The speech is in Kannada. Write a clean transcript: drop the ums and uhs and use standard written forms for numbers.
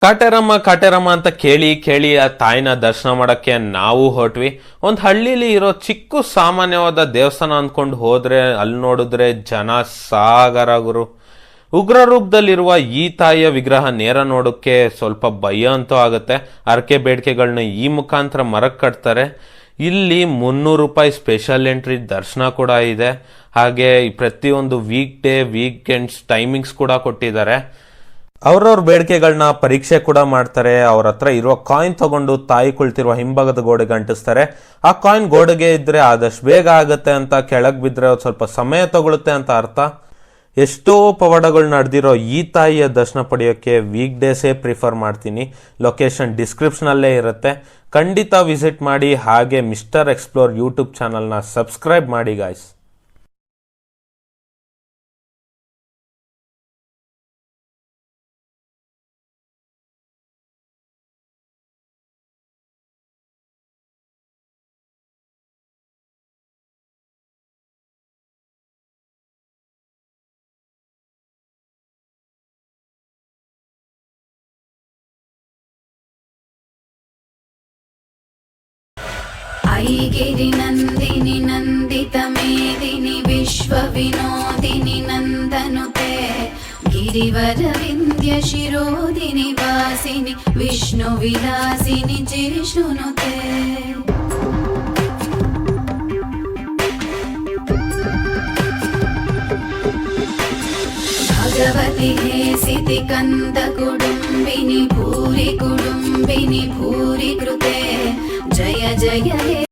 ಕಾಟೇರಮ್ಮ ಕಾಟೇರಮ್ಮ ಅಂತ ಕೇಳಿ ಕೇಳಿ ಆ ತಾಯಿನ ದರ್ಶನ ಮಾಡಕ್ಕೆ ನಾವು ಹೊರಟ್ವಿ. ಒಂದ್ ಹಳ್ಳಿಲಿ ಇರೋ ಚಿಕ್ಕ ಸಾಮಾನ್ಯವಾದ ದೇವಸ್ಥಾನ ಅಂದ್ಕೊಂಡು ಹೋದ್ರೆ ಅಲ್ಲಿ ನೋಡಿದ್ರೆ ಜನ ಸಾಗರ ಗುರು. ಉಗ್ರ ರೂಪದಲ್ಲಿರುವ ಈ ತಾಯಿಯ ವಿಗ್ರಹ ನೇರ ನೋಡೋಕ್ಕೆ ಸ್ವಲ್ಪ ಭಯ ಅಂತೂ ಆಗುತ್ತೆ. ಅರಕೆ ಬೇಡಿಕೆಗಳನ್ನ ಈ ಮುಖಾಂತರ ಮರಕ್ಕೆ ಕಟ್ತಾರೆ. ಇಲ್ಲಿ 300 ರೂಪಾಯಿ ಸ್ಪೆಷಲ್ ಎಂಟ್ರಿ ದರ್ಶನ ಕೂಡ ಇದೆ. ಹಾಗೆ ಪ್ರತಿಯೊಂದು ವೀಕ್ ಡೇ ವೀಕೆಂಡ್ಸ್ ಟೈಮಿಂಗ್ಸ್ ಕೂಡ ಕೊಟ್ಟಿದ್ದಾರೆ. ಅವ್ರವ್ರ ಬೇಡಿಕೆಗಳನ್ನ ಪರೀಕ್ಷೆ ಕೂಡ ಮಾಡ್ತಾರೆ. ಅವ್ರ ಹತ್ರ ಇರುವ ಕಾಯಿನ್ ತಗೊಂಡು ತಾಯಿ ಕುಳಿತಿರುವ ಹಿಂಭಾಗದ ಗೋಡೆಗೆ ಅಂಟಿಸ್ತಾರೆ. ಆ ಕಾಯಿನ್ ಗೋಡೆಗೆ ಇದ್ರೆ ಆದಷ್ಟು ಬೇಗ ಆಗುತ್ತೆ ಅಂತ, ಕೆಳಗ್ ಬಿದ್ರೆ ಸ್ವಲ್ಪ ಸಮಯ ತಗೊಳುತ್ತೆ ಅಂತ ಅರ್ಥ. ಎಷ್ಟೋ ಪವಾಡಗಳು ನಡೆದಿರೋ ಈ ತಾಯಿಯ ದರ್ಶನ ಪಡೆಯೋಕೆ ವೀಕ್ ಡೇಸೇ ಪ್ರಿಫರ್ ಮಾಡ್ತೀನಿ. ಲೊಕೇಶನ್ ಡಿಸ್ಕ್ರಿಪ್ಷನ್ ಅಲ್ಲೇ ಇರುತ್ತೆ, ಖಂಡಿತ ವಿಸಿಟ್ ಮಾಡಿ. ಹಾಗೆ ಮಿಸ್ಟರ್ ಎಕ್ಸ್ಪ್ಲೋರ್ ಯೂಟ್ಯೂಬ್ ಚಾನಲ್ನ ಸಬ್ಸ್ಕ್ರೈಬ್ ಮಾಡಿ ಗಾಯ್ಸ್. ऐगिरि नन्दिनि नन्दित मेदिनि विश्व विनोदिनि नन्दनुते गिरिवर विन्ध्य शिरोदिनि वासिनि विष्णु विलासिनि जिष्णुनुते भगवति हेसिति कंद कुडुम्बिनि भूरि कृते जय जय हे